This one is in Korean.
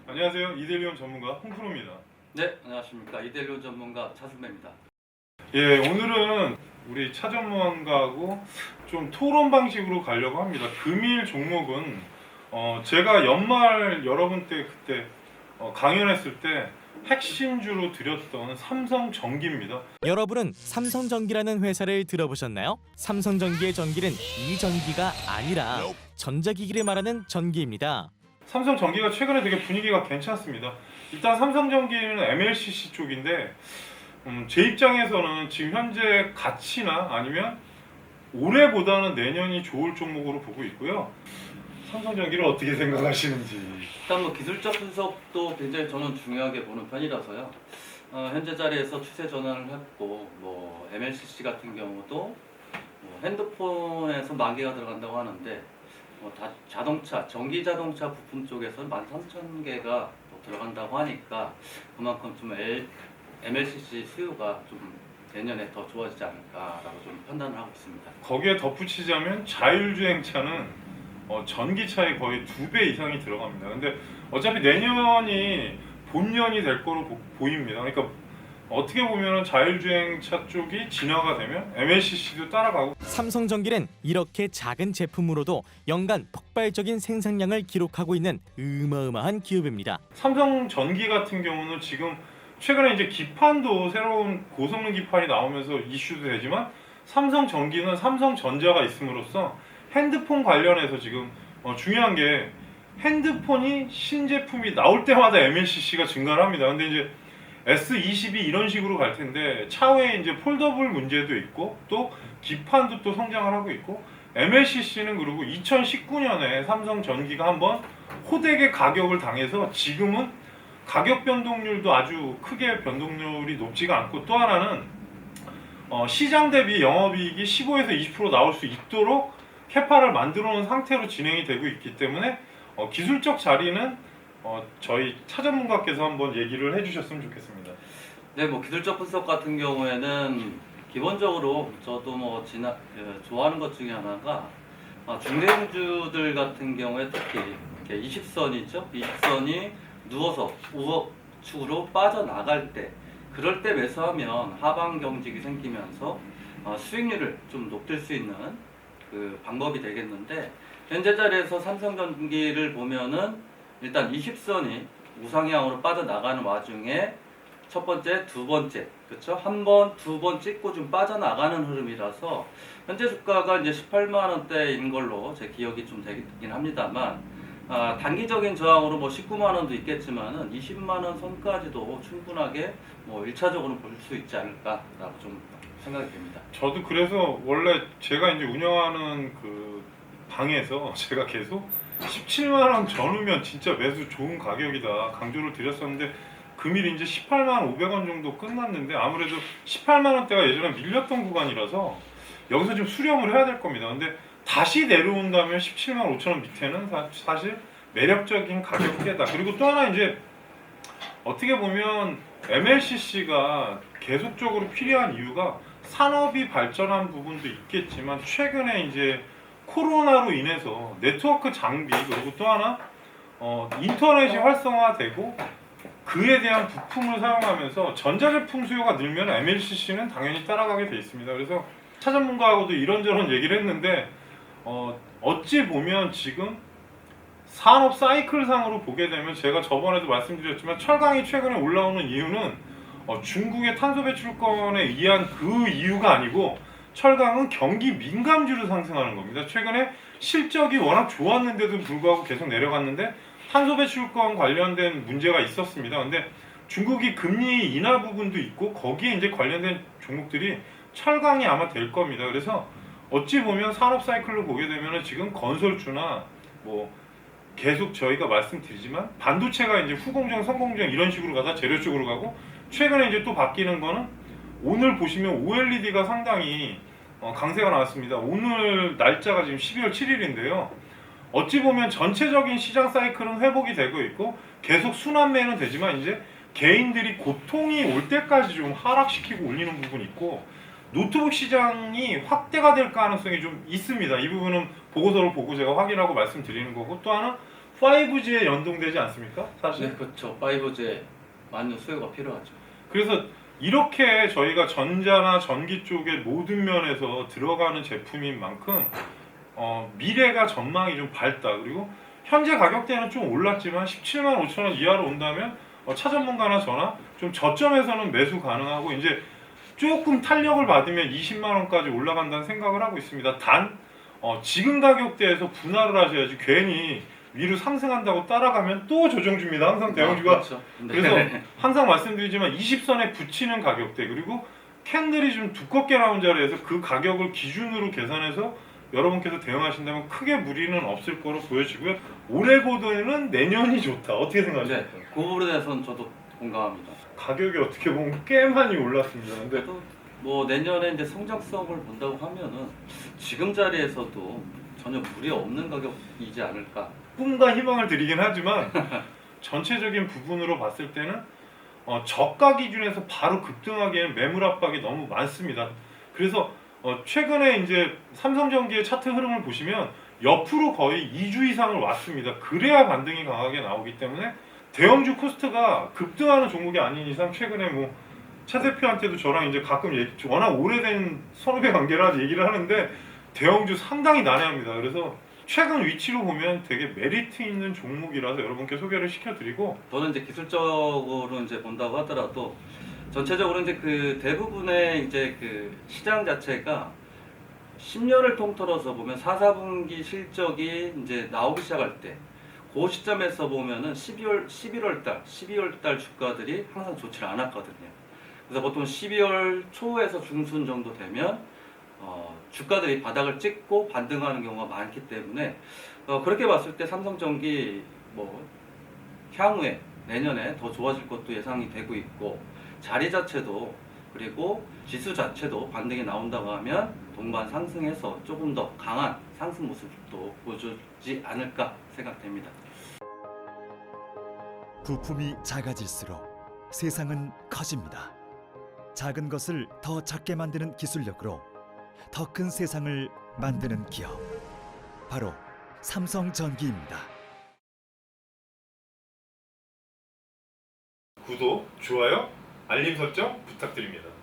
안녕하세요. 이데리온 전문가 홍프로입니다. 네, 안녕하십니까. 이데리온 전문가 차순배입니다. 예, 오늘은 우리 차 전문가하고 좀 토론 방식으로 가려고 합니다. 금일 종목은 제가 연말 여러분 때 그때 강연했을 때 핵심주로 드렸던 삼성전기입니다. 여러분은 삼성전기라는 회사를 들어보셨나요? 삼성전기의 전기는 이 전기가 아니라 전자기기를 말하는 전기입니다. 삼성전기가 최근에 되게 분위기가 괜찮습니다. 일단 삼성전기는 MLCC 쪽인데 제 입장에서는 지금 현재 가치나 아니면 올해보다는 내년이 좋을 종목으로 보고 있고요. 삼성전기를 어떻게 생각하시는지. 일단 기술적 분석도 굉장히 저는 중요하게 보는 편이라서요. 현재 자리에서 추세 전환을 했고, MLCC 같은 경우도 핸드폰에서 10,000개가 들어간다고 하는데, 자동차, 전기 자동차 부품 쪽에서 13,000개가 들어간다고 하니까 그만큼 좀 MLCC 수요가 좀 내년에 더 좋아지지 않을까라고 좀 판단을 하고 있습니다. 거기에 덧붙이자면 자율주행차는 전기차의 거의 2배 이상이 들어갑니다. 근데 어차피 내년이 본년이 될 거로 보입니다. 그러니까 어떻게 보면 자율주행차 쪽이 진화가 되면 MLCC도 따라가고. 삼성전기는 이렇게 작은 제품으로도 연간 폭발적인 생산량을 기록하고 있는 어마어마한 기업입니다. 삼성전기 같은 경우는 지금 최근에 이제 기판도 새로운 고성능 기판이 나오면서 이슈도 되지만 삼성전기는 삼성전자가 있음으로써 핸드폰 관련해서 지금 중요한 게 핸드폰이 신제품이 나올 때마다 MLCC가 증가를 합니다. 근데 이제 S22 이런 식으로 갈 텐데 차후에 이제 폴더블 문제도 있고 또 기판도 또 성장을 하고 있고 MLCC는 그리고 2019년에 삼성전기가 한번 호되게 가격을 당해서 지금은 가격 변동률도 아주 크게 변동률이 높지가 않고 또 하나는 시장 대비 영업이익이 15에서 20% 나올 수 있도록 캐파를 만들어 놓은 상태로 진행이 되고 있기 때문에 기술적 자리는 저희 차 전문가께서 한번 얘기를 해주셨으면 좋겠습니다. 네, 기술적 분석 같은 경우에는 기본적으로 저도 좋아하는 것 중에 하나가 중대형주들 같은 경우에 특히 이렇게 20선이죠. 20선이 누워서 우측으로 빠져나갈 때 그럴 때 매수하면 하방 경직이 생기면서 수익률을 좀 높일 수 있는 그 방법이 되겠는데 현재 자리에서 삼성전기를 보면은 일단 20선이 우상향으로 빠져나가는 와중에 첫 번째, 두 번째, 그렇죠? 한 번, 두 번 찍고 좀 빠져나가는 흐름이라서 현재 주가가 이제 18만 원대인 걸로 제 기억이 좀 되긴 합니다만 단기적인 저항으로 19만 원도 있겠지만은 20만 원 선까지도 충분하게 1차적으로 볼 수 있지 않을까라고 좀 생각이 됩니다. 저도 그래서 원래 제가 이제 운영하는 그 방에서 제가 계속 17만 원 전후면 진짜 매수 좋은 가격이다 강조를 드렸었는데 금일 이제 18만 500원 정도 끝났는데 아무래도 18만 원대가 예전에 밀렸던 구간이라서 여기서 좀 수렴을 해야 될 겁니다. 근데 다시 내려온다면 17만 5천 원 밑에는 사실 매력적인 가격대다. 그리고 또 하나 이제 어떻게 보면 MLCC가 계속적으로 필요한 이유가 산업이 발전한 부분도 있겠지만 최근에 이제 코로나로 인해서 네트워크 장비 그리고 또 하나 인터넷이 활성화되고 그에 대한 부품을 사용하면서 전자제품 수요가 늘면 MLCC는 당연히 따라가게 돼 있습니다. 그래서 차 전문가하고도 이런저런 얘기를 했는데 어찌 보면 지금 산업 사이클상으로 보게 되면 제가 저번에도 말씀드렸지만 철강이 최근에 올라오는 이유는 중국의 탄소 배출권에 의한 그 이유가 아니고 철강은 경기 민감주로 상승하는 겁니다. 최근에 실적이 워낙 좋았는데도 불구하고 계속 내려갔는데 탄소 배출권 관련된 문제가 있었습니다. 근데 중국이 금리 인하 부분도 있고 거기에 이제 관련된 종목들이 철강이 아마 될 겁니다. 그래서 어찌 보면 산업 사이클로 보게 되면 지금 건설주나 계속 저희가 말씀드리지만 반도체가 이제 후공정, 선공정 이런 식으로 가다 재료 쪽으로 가고 최근에 이제 또 바뀌는 거는 오늘 보시면 OLED가 상당히 강세가 나왔습니다. 오늘 날짜가 지금 12월 7일인데요. 어찌 보면 전체적인 시장 사이클은 회복이 되고 있고 계속 순환매는 되지만 이제 개인들이 고통이 올 때까지 좀 하락시키고 올리는 부분이 있고 노트북 시장이 확대가 될 가능성이 좀 있습니다. 이 부분은 보고서를 보고 제가 확인하고 말씀드리는 거고 또 하나 5G에 연동되지 않습니까? 사실. 네, 그렇죠. 5G 많은 수요가 필요하죠. 그래서 이렇게 저희가 전자나 전기 쪽의 모든 면에서 들어가는 제품인 만큼 미래가 전망이 좀 밝다. 그리고 현재 가격대는 좀 올랐지만 17만 5천 원 이하로 온다면 차 전문가나 저나 좀 저점에서는 매수 가능하고 이제 조금 탄력을 받으면 20만 원까지 올라간다는 생각을 하고 있습니다. 단 지금 가격대에서 분할을 하셔야지 괜히 위로 상승한다고 따라가면 또 조정 줍니다. 항상 대형주가. 그렇죠. 네. 그래서 항상 말씀드리지만 20선에 붙이는 가격대 그리고 캔들이 좀 두껍게 나온 자리에서 그 가격을 기준으로 계산해서 여러분께서 대응하신다면 크게 무리는 없을 거로 보여지고요. 올해 보도에는 내년이 좋다. 어떻게 네, 생각하십니까? 그 부분에 대해서는 저도 공감합니다. 가격이 어떻게 보면 꽤 많이 올랐습니다. 근데 그래도 뭐 내년에 이제 성장성을 본다고 하면은 지금 자리에서도 전혀 무리 없는 가격이지 않을까. 꿈과 희망을 드리긴 하지만 전체적인 부분으로 봤을 때는 저가 기준에서 바로 급등하기에는 매물 압박이 너무 많습니다. 그래서 최근에 이제 삼성전기의 차트 흐름을 보시면 옆으로 거의 2주 이상을 왔습니다. 그래야 반등이 강하게 나오기 때문에 대형주 코스트가 급등하는 종목이 아닌 이상 최근에 뭐 차 대표한테도 저랑 이제 가끔 워낙 오래된 선후배 관계라 얘기를 하는데 대형주 상당히 난해합니다. 그래서 최근 위치로 보면 되게 메리트 있는 종목이라서 여러분께 소개를 시켜드리고 저는 이제 기술적으로 이제 본다고 하더라도 전체적으로 이제 그 대부분의 이제 그 시장 자체가 10년을 통틀어서 보면 4, 4분기 실적이 이제 나오기 시작할 때 그 시점에서 보면은 11월 달 주가들이 항상 좋지 않았거든요. 그래서 보통 12월 초에서 중순 정도 되면 주가들이 바닥을 찍고 반등하는 경우가 많기 때문에 그렇게 봤을 때 삼성전기 뭐 향후에 내년에 더 좋아질 것도 예상이 되고 있고 자리 자체도 그리고 지수 자체도 반등이 나온다고 하면 동반 상승해서 조금 더 강한 상승 모습도 보여주지 않을까 생각됩니다. 부품이 작아질수록 세상은 커집니다. 작은 것을 더 작게 만드는 기술력으로 더 큰 세상을 만드는 기업, 바로 삼성전기입니다. 구독, 좋아요, 알림 설정 부탁드립니다.